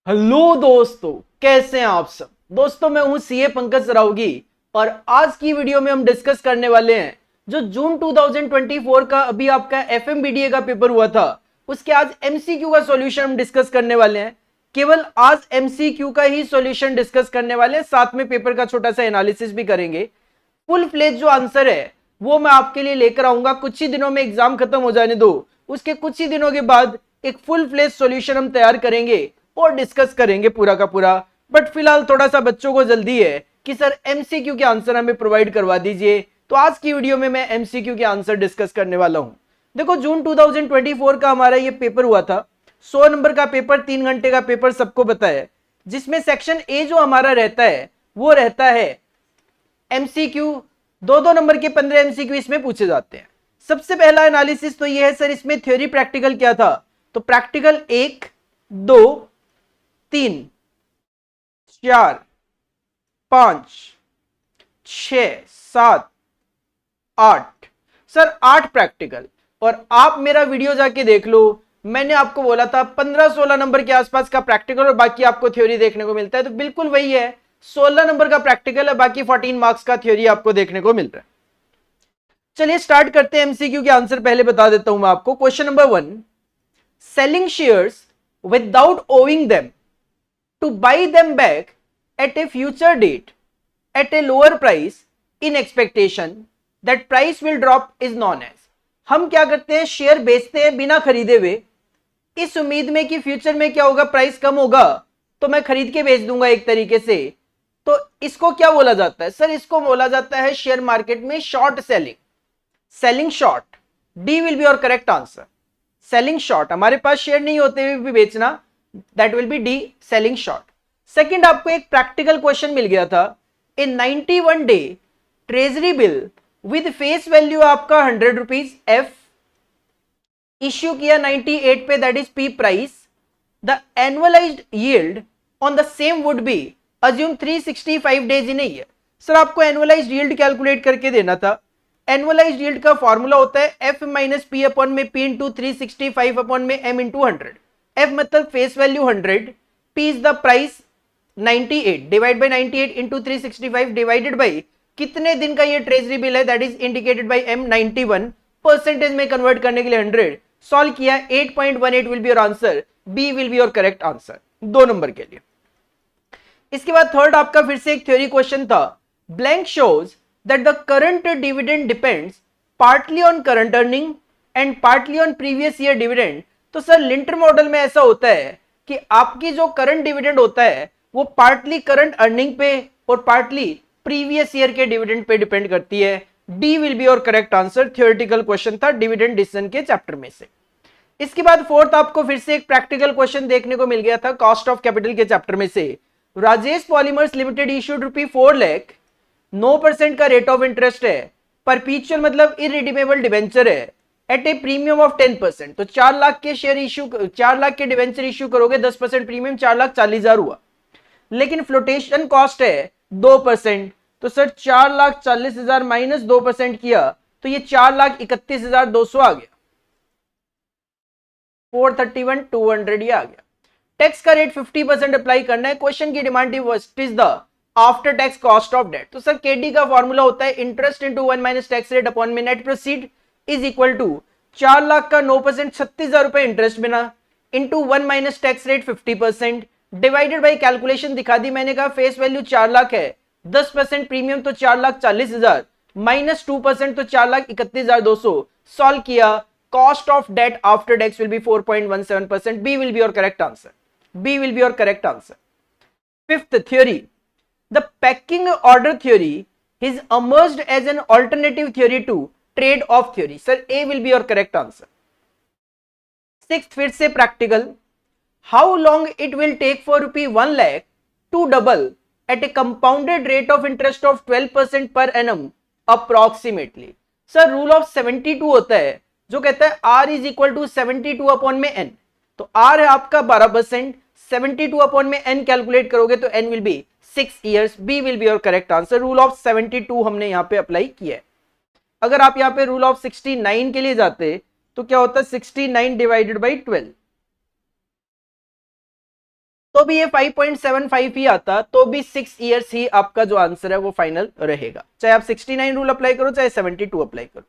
Hello दोस्तों, कैसे हैं आप सब। दोस्तों मैं हूं सीए पंकज राउगी और आज की वीडियो में हम डिस्कस करने वाले हैं जो जून 2024 का अभी आपका एफएमबीडीए का पेपर हुआ था, उसके आज एमसीक्यू का सॉल्यूशन हम डिस्कस करने वाले हैं। केवल आज एमसीक्यू का ही सॉल्यूशन डिस्कस करने वाले हैं, साथ में पेपर का छोटा सा एनालिसिस भी करेंगे। फुल फ्लेज जो आंसर है वो मैं आपके लिए लेकर आऊंगा। कुछ ही दिनों में एग्जाम खत्म हो जाने दो, उसके कुछ ही दिनों के बाद एक फुल फ्लेज सॉल्यूशन हम तैयार करेंगे और डिस्कस करेंगे पूरा का पूरा। बट फिलहाल थोड़ा सा बच्चों को जल्दी है कि सर एमसीक्यू के आंसर हमें प्रोवाइड करवा दीजिए, तो आज की वीडियो में मैं एमसीक्यू के आंसर डिस्कस करने वाला हूं। देखो जून 2024 का हमारा ये पेपर हुआ था, 100 नंबर का पेपर, 3 घंटे का पेपर, सबको पता है। जिसमें सेक्शन ए जो हमारा रहता है वो रहता है एमसीक्यू, दो दो नंबर के 15 एमसीक्यू इसमें पूछे जाते हैं। सबसे पहला एनालिसिस तो ये है सर, इसमें थ्योरी प्रैक्टिकल क्या था। तो प्रैक्टिकल 1, 2, 3, 4, 5, 6, 7, 8, सर 8 प्रैक्टिकल। और आप मेरा वीडियो जाके देख लो, मैंने आपको बोला था 15-16 नंबर के आसपास का प्रैक्टिकल और बाकी आपको थ्योरी देखने को मिलता है, तो बिल्कुल वही है। 16 नंबर का प्रैक्टिकल है, बाकी 14 मार्क्स का थ्योरी आपको देखने को मिल रहा है। चलिए स्टार्ट करते हैं। एमसीक्यू के आंसर पहले बता देता हूं मैं आपको। Question number 1, selling shares without owing them to buy them back at a future date at a lower price in expectation that price will drop is known as। हम क्या करते हैं, शेयर बेचते हैं बिना खरीदे हुए, इस उम्मीद में कि फ्यूचर में क्या होगा, प्राइस कम होगा तो मैं खरीद के बेच दूंगा एक तरीके से। तो इसको क्या बोला जाता है सर, इसको बोला जाता है शेयर मार्केट में short selling, selling short. D will be your correct answer. Selling short, हमारे पास शेयर नहीं होते हुए भी बेचना, that will be D, selling short. Second, आपको एक प्रैक्टिकल क्वेश्चन मिल गया था। ए 91 day treasury bill with face value आपका 100 रुपीज एफ इश्यू किया 98 पे, that is P price. The annualised yield on the same would be assume 365 days in a year. Sir आपको annualised yield calculate करके देना था। Annualised yield का formula होता है एफ माइनस पी अपॉन में पी इंटू 365 अपॉन में M into 100। F मतलब face value 100, P is the price 98, divide by 98 into 365 divided by कितने दिन का ये ट्रेजरी बिल है, that is indicated by M 91, percentage में कन्वर्ट करने के लिए 100। सॉल्व किया 8.18 will be your answer, B will be your correct answer 2 number के लिए। इसके बाद थर्ड आपका फिर से एक थ्योरी क्वेश्चन था। Blank shows that the current dividend depends partly on current earning and partly on previous year dividend। तो सर लिंटर मॉडल में ऐसा होता है कि आपकी जो करंट डिविडेंड होता है वो पार्टली करंट अर्निंग पे और पार्टली प्रीवियस ईयर के डिविडेंड पे डिपेंड करती है। D will be your correct answer. Theoretical question था डिविडेंड डिसीजन के चैप्टर में से। इसके बाद फोर्थ आपको फिर से एक प्रैक्टिकल क्वेश्चन देखने को मिल गया था कॉस्ट ऑफ कैपिटल के चैप्टर में से। Rajesh polymers limited issued ₹4 lakh, 9% का रेट ऑफ इंटरेस्ट है, परपीचुअल मतलब इरिडीमेबल डिवेंचर है, एट ए प्रीमियम ऑफ 10%। तो 4 लाख के शेयर इश्यू, 4 लाख के डिवेंचर इश्यू करोगे, 10% प्रीमियम, 4,40,000 हुआ। लेकिन फ्लोटेशन कॉस्ट है 2%। तो सर 4,40,000 माइनस 2% किया तो ये 4,31,200 आ गया, 431,200 ये आ गया। टैक्स का रेट 50% अप्लाई करना है। क्वेश्चन की demand is the after tax cost of debt. तो सर केडी का फॉर्मूला होता है interest into 1 minus tax rate upon में net proceed is equal to 4 lakh का 9%, 36,000 रुपए इंटरेस्ट बिना, into 1 minus tax rate 50%, divided by calculation दिखा दी मैंने, कहा फेस वैल्यू 4 लाख है, 10% प्रीमियम तो 4,40,000 माइनस 2% तो 4,31,200। सॉल्व किया, cost of debt after tax will be 4.17%। B will be your correct answer, B will be your correct answer. Fifth theory, the pecking order theory is emerged as an alternative theory to trade-off theory। Sir, A will be your correct answer। Sixth, फिर से practical, how long it will take for ₹1 lakh to double at a compounded rate of interest of 12% per annum approximately। Sir, rule of 72 होता है जो कहता है R is equal to 72 upon में N। तो R है आपका 12%, 72 अपॉन में N कैलकुलेट करोगे तो N will be 6 years। B will be your correct answer। Rule of 72 हमने यहां पे अप्लाई किया है। अगर आप यहां पे रूल ऑफ 69 के लिए जाते तो क्या होता है, 69 डिवाइडेड बाई 12, तो भी ये 5.75 ही आता, तो भी 6 इयर्स ही आपका जो आंसर है वो फाइनल रहेगा, चाहे आप 69 रूल अप्लाई करो चाहे 72 अप्लाई करो।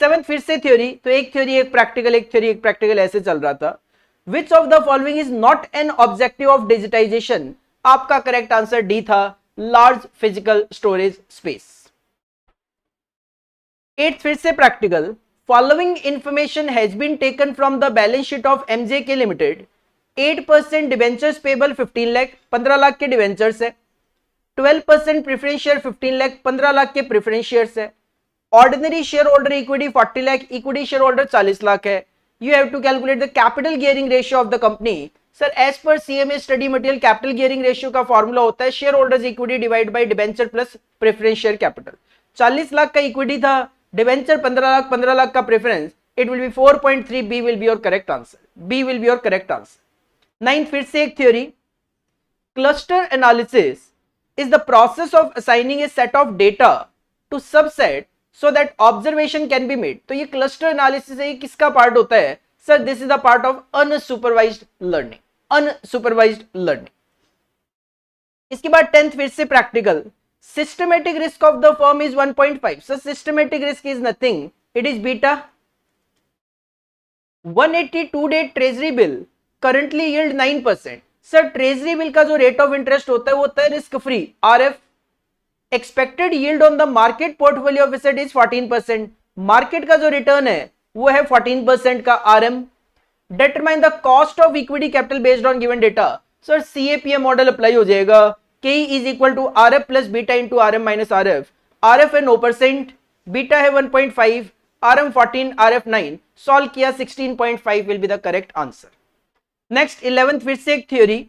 सेवंथ फिर से थ्योरी, तो एक थ्योरी एक प्रैक्टिकल, एक थ्योरी एक प्रैक्टिकल, ऐसे चल रहा था। Which of the following is not an objective of digitisation? आपका करेक्ट आंसर डी था, large physical storage space. Eight फिर से practical, following information has been taken from the balance sheet of MJK limited. 8% debentures payable 15 lakh, 15 lakh के debentures है। 12% preference share 15 lakh, 15 lakh के preference shares है। Ordinary share holder equity 40 lakh, equity share holder 40 lakh है। You have to calculate the capital gearing ratio of the company. Sir as per CMA study material capital gearing ratio का formula होता है share holders equity divide by debenture plus preference share capital. 40 lakh का equity था, debenture 15 lakh, 15 lakh का preference, it will be 4.3, B will be your correct answer, B will be your correct answer. Ninth फिर से एक theory, cluster analysis is the process of assigning a set of data to subset so that observation can be made. तो ये cluster analysis है, किसका part होता है? Sir this is the part of unsupervised learning, unsupervised learning. इसके बाद 10th फिर से practical, systematic risk of the firm is 1.5। Sir systematic risk is nothing, it is beta. 182 day treasury bill currently yield 9%। Sir treasury bill का जो rate of interest होता है वो होता है risk free, RF. Expected yield on the market portfolio of asset is 14%। Market का जो return है वो है 14% का, RM. Determine the cost of equity capital based on given data. Sir CAPM model apply हो जाएगा, K is equal to RF plus beta into RM minus RF. RF है 9%, beta है 1.5, आरएम 14, आरएफ 9। सॉल्व किया 16.5 will be the correct answer. Next 11th फिर से एक theory,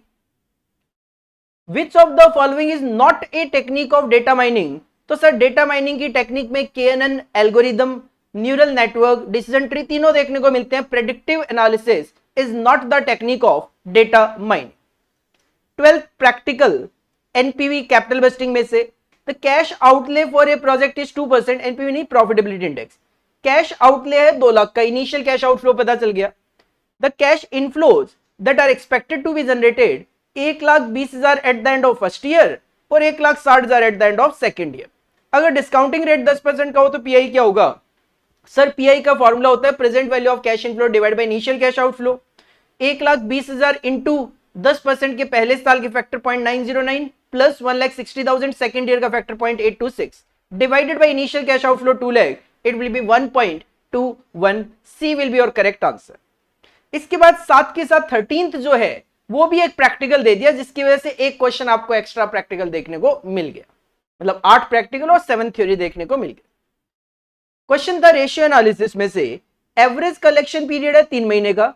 which of the following is not a technique of data mining? तो sir data mining की technique में KNN, algorithm, neural network, decision tree तीनों देखने को मिलते हैं। Predictive analysis is not the technique of data mining. 12th practical, NPV capital budgeting में से, the cash outlay for a project is 2%। NPV नहीं, प्रॉफिटेबिलिटी इंडेक्स। कैश आउटले है 2 लाख का, इनिशियल कैश आउटफ्लो पता चल गया। The cash inflows that are expected to be generated 1,20,000 at the end of first year और 1,60,000 at the end of second year। अगर discounting rate 10% का हो तो पीआई क्या होगा? सर पीआई का फॉर्मूला होता है present value of cash inflow divide by initial cash outflow. 1,20,000 into 10% के पहले साल के फैक्टर 0.909 प्लस 1,60,000 सेकेंड ईयर का factor 0.826 divided by initial cash outflow 2 lakh, it will be 1.21। C will be your correct answer. इसके बाद साथ के साथ 13th जो है वो भी एक प्रैक्टिकल दे दिया, जिसकी वजह से एक क्वेश्चन आपको एक्स्ट्रा प्रैक्टिकल देखने को मिल गया, मतलब 8 प्रैक्टिकल और 7 थ्योरी देखने को मिल गया। क्वेश्चन था रेशियो एनालिसिस में से, एवरेज कलेक्शन पीरियड है 3 महीने का,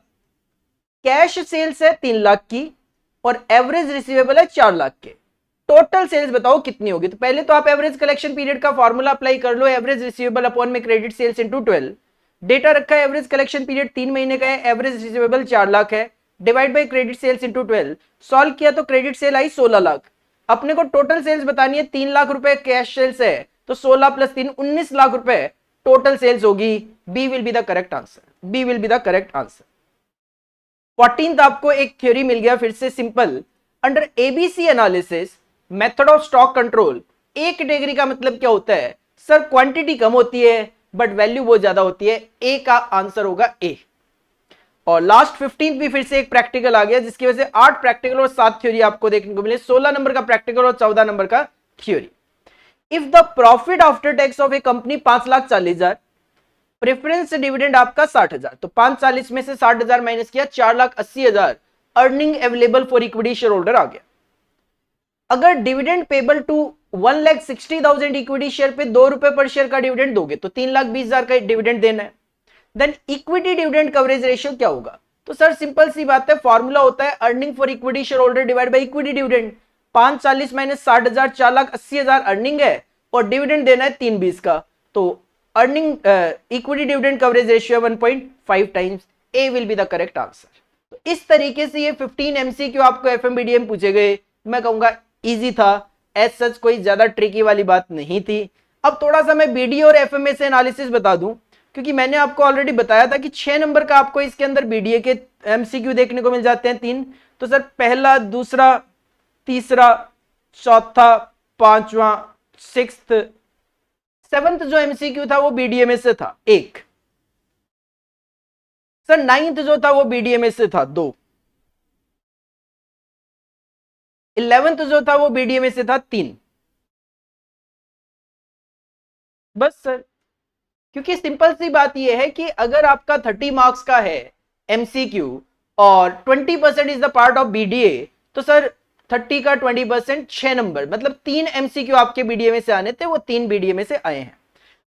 कैश सेल्स है 3 लाख की और एवरेज रिसीवेबल है 4 लाख के। टोटल सेल्स बताओ कितनी होगी? तो पहले तो आप एवरेज कलेक्शन पीरियड का फॉर्मूला अप्लाई कर लो, एवरेज रिसीवेबल अपॉन में क्रेडिट सेल्स इनटू 12। डेटा रखा है एवरेज कलेक्शन पीरियड 3 महीने का है, एवरेज रिसीवेबल 4 लाख है, divide by credit sales into 12। Solve किया तो क्रेडिट सेल आई 16 लाख। अपने को टोटल सेल्स बतानी है, 3 लाख रुपए कैश सेल्स है तो 16 प्लस 3 19 लाख रुपए टोटल सेल्स होगी। B will be the correct answer, B will be the correct answer. 14th आपको एक थ्योरी मिल गया फिर से simple, under ABC analysis method of stock control. A category का मतलब क्या होता है? सर क्वांटिटी कम होती है बट वैल्यू बहुत ज्यादा होती है, ए का आंसर होगा ए। और लास्ट 15th भी फिर से एक प्रैक्टिकल आ गया, जिसकी वजह से 8 प्रैक्टिकल और 7 थ्योरी आपको देखने को मिले, 16 नंबर का प्रैक्टिकल और 14 नंबर का theory. If the profit after tax of A company 5,40,000, preference dividend आपका 60,000, तो 540 में से 60,000 माइनस किया 4,80,000 earning available for equity share holder आ गया। अगर dividend payable to 1,60,000 equity share पे 2 रुपए पर शेयर का डिविडेंड दोगे तो 3,20,000 का डिविडेंड देना है। Then equity dividend coverage ratio क्या होगा? तो सर सिंपल सी बात है, फॉर्मूला होता है earning for equity share holder divide by equity dividend. 540 minus 60,000, 4,80,000 earning है और डिविडेंड देना है 320 का, तो earning equity dividend coverage ratio 1.5 times. A will be the correct answer. तो इस तरीके से ये 15 एमसीक्यू आपको एफएमबीडीए में पूछे गए, मैं कहूंगा इजी था, एज सच कोई ज्यादा ट्रिकी वाली बात नहीं थी। अब थोड़ा सा मैं बीडीए और एफएमए से एनालिसिस बता दूं, क्योंकि मैंने आपको ऑलरेडी बताया था कि 6 नंबर का आपको इसके अंदर बीडीए के एमसीक्यू देखने को मिल जाते हैं 3, तो सर पहला, दूसरा, तीसरा, चौथा, पांचवा, सिक्स्थ, सेवंथ जो एमसीक्यू था वो बीडीएमए से था एक। सर नाइन्थ जो था वो बीडीएमए से था दो। 11th जो था वो बीडीएमए से था तीन। बस सर, क्योंकि सिंपल सी बात यह है कि अगर आपका 30 मार्क्स का है एमसीक्यू और 20% is the part of BDA, तो सर 30 का 20% 6 नंबर, मतलब 3 एमसीक्यू आपके बीडीए से आने थे, वो 3 बीडीए में से आए हैं।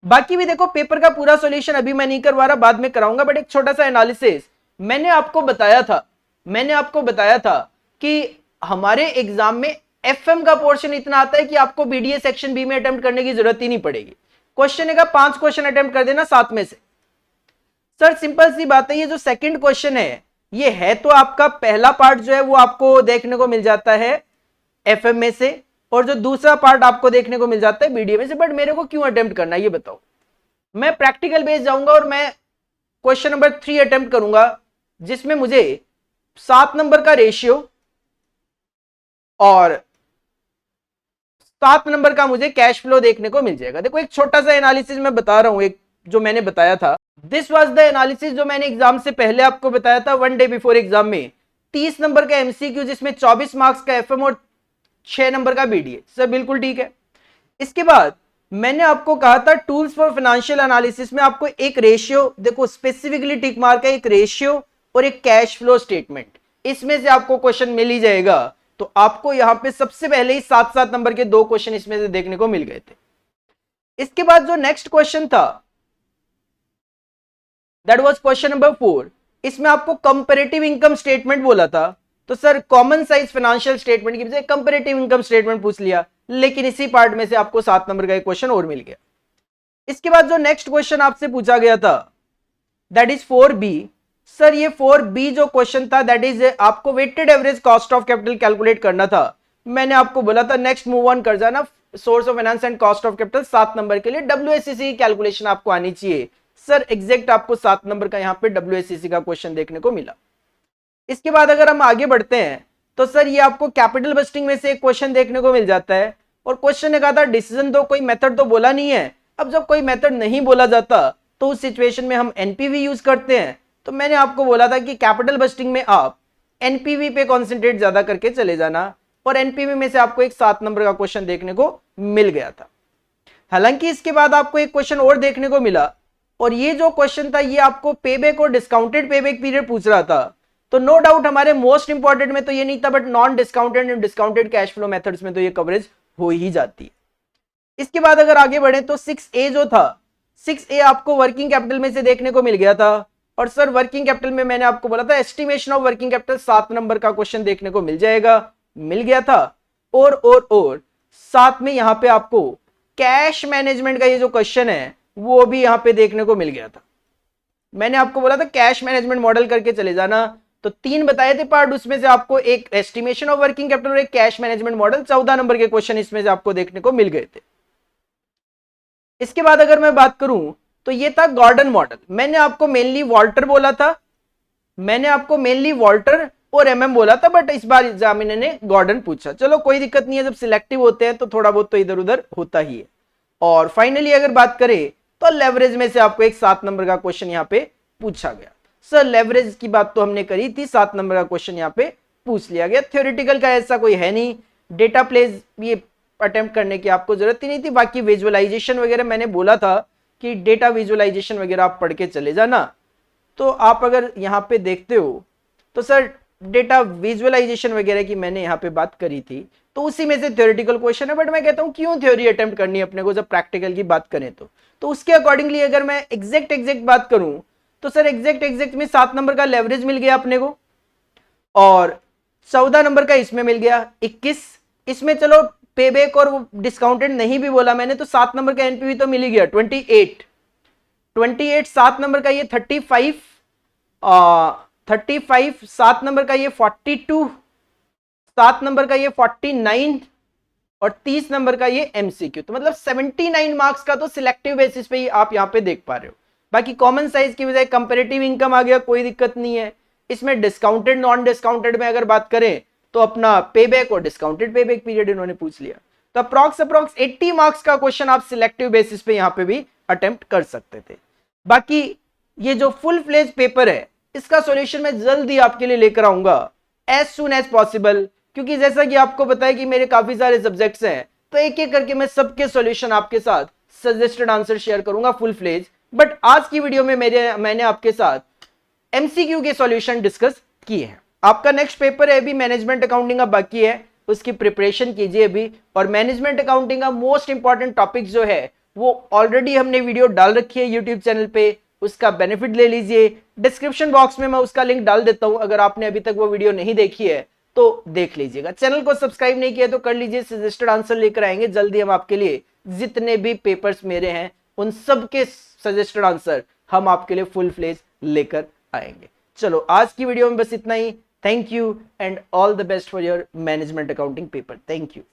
बाकी भी देखो, पेपर का पूरा सॉल्यूशन अभी मैं नहीं करवा रहा, बाद में कराऊंगा, बट एक छोटा सा एनालिसिस मैंने आपको बताया था कि हमारे एग्जाम में एफएम का पोर्शन इतना आता है कि आपको बीडीए सेक्शन बी में अटेम्प्ट करने की जरूरत ही नहीं पड़ेगी। क्वेश्चन का 5 क्वेश्चन अटेम्प्ट कर देना 7 में से। सर सिंपल सी बात है, ये जो सेकंड क्वेश्चन है, ये है तो आपका पहला पार्ट जो है वो आपको देखने को मिल जाता है एफएम में से, और जो दूसरा पार्ट आपको देखने को मिल जाता है बीडीए में से। बट मेरे को क्यों अटेम्प्ट करना है ये बताओ। मैं प्रैक्टिकल बेस जाऊंगा और मैं क्वेश्चन नंबर 3 अटेम्प्ट करूंगा, जिसमें मुझे 7 नंबर का रेशियो और 7 नंबर का मुझे कैश फ्लो देखने को मिल जाएगा। देखो एक छोटा सा एनालिसिस मैं बता रहा हूं, एक जो मैंने बताया था, दिस वाज द एनालिसिस जो मैंने एग्जाम से पहले आपको बताया था, 1 डे बिफोर एग्जाम में। 30 नंबर का एमसीक्यू जिसमें 24 मार्क्स का एफएम और 6 नंबर का बीडीए। सर बिल्कुल ठीक है। इसके बाद मैंने आपको कहा था टूल्स फॉर फाइनेंशियल एनालिसिस में आपको एक रेशियो, देखो स्पेसिफिकली टिक मार्क है, एक रेशियो और एक कैश फ्लो स्टेटमेंट, इसमें से आपको क्वेश्चन मिल ही जाएगा। तो आपको यहां पे सबसे पहले ही 7-7 नंबर के 2 क्वेश्चन इसमें से देखने को मिल गए थे। इसके बाद जो नेक्स्ट क्वेश्चन था, दैट वाज क्वेश्चन नंबर 4। इसमें आपको कंपैरेटिव इनकम स्टेटमेंट बोला था, तो sir common size financial statement की बजाय कंपैरेटिव इनकम स्टेटमेंट पूछ लिया, लेकिन इसी पार्ट में से आपको 7 नंबर का एक क्वेश्चन और मिल गया। इसके बाद जो नेक्स्ट क्वेश्चन आपसे पूछा गया था, दैट इज 4B। सर ये 4B जो क्वेश्चन था, दैट इज आपको weighted average cost of capital calculate करना था। मैंने आपको बोला था नेक्स्ट मूव ऑन कर जाना, source of finance and cost of capital 7 number के लिए WACC की कैलकुलेशन आपको आनी चाहिए। सर एग्जैक्ट आपको 7 नंबर का यहाँ पे WACC का क्वेश्चन देखने को मिला। इसके बाद अगर हम आगे बढ़ते हैं, तो सर ये आपको कैपिटल बस्टिंग में से एक क्वेश्चन देखने को मिल जाता है, और क्वेश्चन ने कहा था डिसीजन दो, कोई मेथड तो बोला नहीं है। अब जब कोई मेथड नहीं बोला जाता तो उस सिचुएशन में हम एनपीवी यूज करते हैं। तो मैंने आपको बोला था कि कैपिटल बस्टिंग में आप एनपीवी पे कॉन्सेंट्रेट ज्यादा करके चले जाना, और एनपीवी में से आपको एक 7 नंबर का क्वेश्चन देखने को मिल गया था। हालांकि इसके बाद आपको एक क्वेश्चन और देखने को मिला, और ये जो क्वेश्चन था ये आपको पेबैक और डिस्काउंटेड पेबैक पीरियड पूछ रहा था। तो नो डाउट हमारे मोस्ट इंपॉर्टेंट में तो ये नहीं था, but non discounted and discounted cash flow methods में तो ये कवरेज हो ही जाती है। इसके बाद अगर आगे बढ़े तो 6A जो था, 6A आपको वर्किंग कैपिटल में से देखने को मिल गया था, और सर वर्किंग कैपिटल में मैंने आपको बोला था estimation of working capital 7 number का क्वेश्चन देखने को मिल जाएगा, मिल गया था। और साथ में यहां पे आपको कैश मैनेजमेंट का ये जो क्वेश्चन है वो भी यहां पे देखने को मिल गया था। मैंने आपको बोला था कैश मैनेजमेंट मॉडल करके चले जाना, तो 3 बताए थे पार्ट, उसमें से आपको एक एस्टिमेशन ऑफ वर्किंग कैपिटल और एक कैश मैनेजमेंट मॉडल, 14 नंबर के क्वेश्चन इसमें से आपको देखने को मिल गए थे। इसके बाद अगर मैं बात करूं तो ये था गॉर्डन मॉडल। मैंने आपको मेनली वॉल्टर बोला था, मैंने आपको मेनली वॉल्टर और एमएम बोला था, बट इस बार एग्जामिनर ने गॉर्डन पूछा। चलो कोई दिक्कत नहीं है, जब सिलेक्टिव होते हैं तो थोड़ा बहुत तो इधर उधर होता ही है। और फाइनली अगर बात करें तो लेवरेज में से आपको एक 7 नंबर का क्वेश्चन यहाँ पे पूछा गया। सर लेवरेज की बात तो हमने करी थी, 7 नंबर का क्वेश्चन यहाँ पे पूछ लिया गया। थ्योरेटिकल का ऐसा कोई है नहीं, डेटा प्लेस ये अटेम्प्ट करने की आपको जरूरत ही नहीं थी। बाकी विजुअलाइजेशन वगैरह मैंने बोला था कि डेटा विजुअलाइजेशन वगैरह आप पढ़ के चले जाना। तो आप अगर यहाँ पे देखते हो तो सर डेटा विजुअलाइजेशन वगैरह की मैंने यहाँ पे बात करी थी, तो उसी में से थ्योरेटिकल क्वेश्चन है। बट मैं कहता हूँ क्यों थ्योरी अटेम्प्ट करनी है अपने को जब प्रैक्टिकल की बात करें तो उसके अकॉर्डिंगली अगर मैं एग्जैक्ट बात करूं तो सर एग्जैक्ट में 7 नंबर का लेवरेज मिल गया अपने को, और 14 नंबर का इसमें मिल गया 21। इसमें चलो पेबैक और डिस्काउंटेड नहीं भी बोला मैंने, तो 7 नंबर का एनपीवी तो मिल ही गया 28। 7 नंबर का ये 35, 7 नंबर का ये 42, 7 नंबर का ये 49, और 30 नंबर का ये एमसीक्यू। तो मतलब 79 मार्क्स का तो सिलेक्टिव बेसिस पे ही आप यहाँ पे देख पा रहे हो। बाकी कॉमन साइज की बजाय कंपैरेटिव इनकम आ गया, कोई दिक्कत नहीं है। इसमें डिस्काउंटेड नॉन डिस्काउंटेड में अगर बात करें तो अपना पेबैक और डिस्काउंटेड पेबैक पीरियड इन्होंने पूछ लिया। तो अप्रॉक्स 80 मार्क्स का क्वेश्चन आप सिलेक्टिव बेसिस पे यहां पे भी अटेम्प्ट कर सकते थे। बाकी ये जो फुल फ्लेज पेपर है इसका सॉल्यूशन मैं जल्दी आपके लिए लेकर आऊंगा एज सुन एज पॉसिबल, क्योंकि जैसा कि आपको पता है कि मेरे काफी सारे सब्जेक्ट्स हैं, तो एक एक करके मैं सबके सॉल्यूशन आपके साथ सजेस्टेड आंसर शेयर करूंगा फुल फ्लेज। बट आज की वीडियो में मैंने आपके साथ एमसीक्यू के सॉल्यूशन डिस्कस किए हैं। आपका नेक्स्ट पेपर है अभी मैनेजमेंट अकाउंटिंग का बाकी है, उसकी प्रिपरेशन कीजिए अभी। और मैनेजमेंट अकाउंटिंग का मोस्ट इंपॉर्टेंट टॉपिक जो है वो ऑलरेडी हमने वीडियो डाल रखी है यूट्यूब चैनल पे, उसका बेनिफिट ले लीजिए। डिस्क्रिप्शन बॉक्स में मैं उसका लिंक डाल देता हूं, अगर आपने अभी तक वो वीडियो नहीं देखी है तो देख लीजिएगा। चैनल को सब्सक्राइब नहीं किया तो कर लीजिए, सजेस्टेड आंसर लेकर आएंगे जल्दी हम आपके लिए। जितने भी पेपर्स मेरे हैं उन सबके सजेस्टेड आंसर हम आपके लिए फुल फ्लेज लेकर आएंगे। चलो आज की वीडियो में बस इतना ही। Thank you and all the best for your management accounting paper. Thank you.